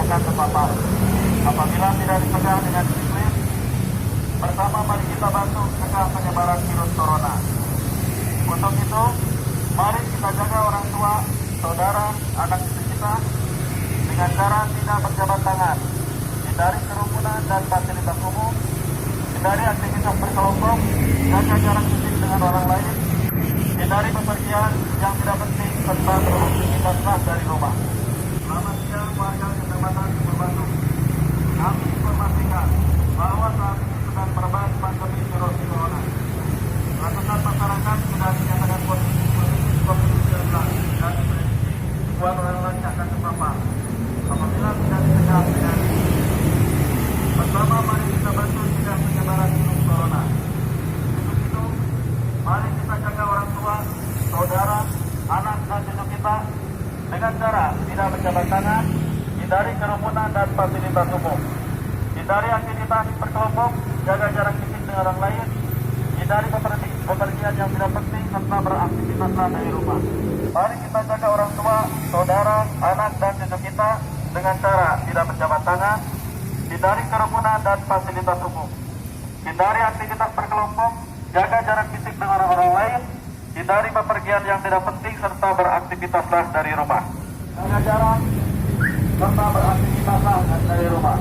akan terpapar. Apabila tidak dicegah dengan disiplin, bersama mari kita bantu cegah penyebaran virus corona. Untuk itu, mari kita jaga orang tua, saudara, anak cucu kita dengan cara tidak berjabat tangan, hindari kerumunan dan fasilitas umum, hindari aktivitas berkelompok, jaga jarak fisik dengan orang lain, hindari bepergian yang tidak penting serta beraktivitas dari rumah. Selamat siang warga Kecamatan Sumur Batu. Kami informasikan bahwa saat ini sedang merebak pandemi virus corona. Ratusan masyarakat sudah dinyatakan positif COVID-19 dan diprediksi ribuan orang lagi akan terpapar. Apabila tidak dicegah dengan bersama, mari kita bantu cegah penyebaran virus corona. Untuk itu, mari kita jaga orang tua, saudara, anak dan cucu kita dengan cara tidak berjabat tangan, hindari kerumunan dan fasilitas umum, hindari aktivitas berkelompok, jaga jarak fisik dengan orang lain, hindari bepergian yang tidak penting serta beraktivitaslah dari rumah. Mari kita jaga orang tua, saudara, anak dan cucu kita dengan cara tidak berjabat tangan, hindari kerumunan dan fasilitas umum, hindari aktivitas berkelompok, jaga jarak fisik dengan orang lain, hindari bepergian yang tidak penting serta beraktivitaslah dari rumah. Jaga jarak serta beraktivitaslah dari rumah.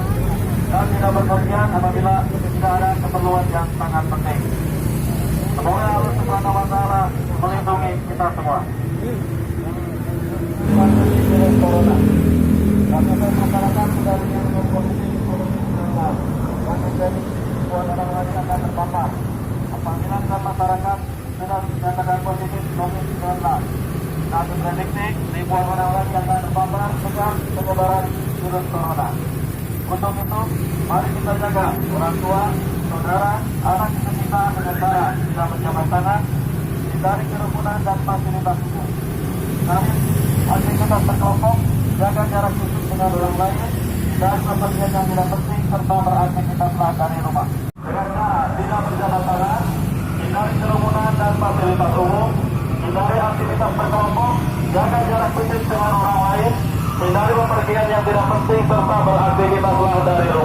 Dan tidak berpergian apabila tidak ada keperluan yang sangat penting. Semoga Allah Subhanahu wa Ta'ala melindungi kita semua. Pandemi virus corona. Ratusan masyarakat sudah dinyatakan positif COVID-19 dan diprediksi ribuan orang lagi akan terpapar. Apabila masyarakat sudah dinyatakan positif COVID-19 dan diprediksi ribuan orang lagi akan terpapar dengan penyebaran virus corona. Untuk itu, mari kita jaga orang tua, saudara, anak cucu kita dengan cara tidak berjabat tangan, hindari kerumunan dan fasilitas umum, hindari aktivitas berkelompok, jaga jarak fisik dengan orang lain, dan bepergian yang tidak penting serta beraktivitaslah dari rumah. Dengan cara tidak berjabat tangan, hindari kerumunan dan fasilitas umum, hindari aktivitas berkelompok, jaga jarak fisik dengan orang lain, hindari bepergian yang tidak penting serta beraktivitaslah dari rumah.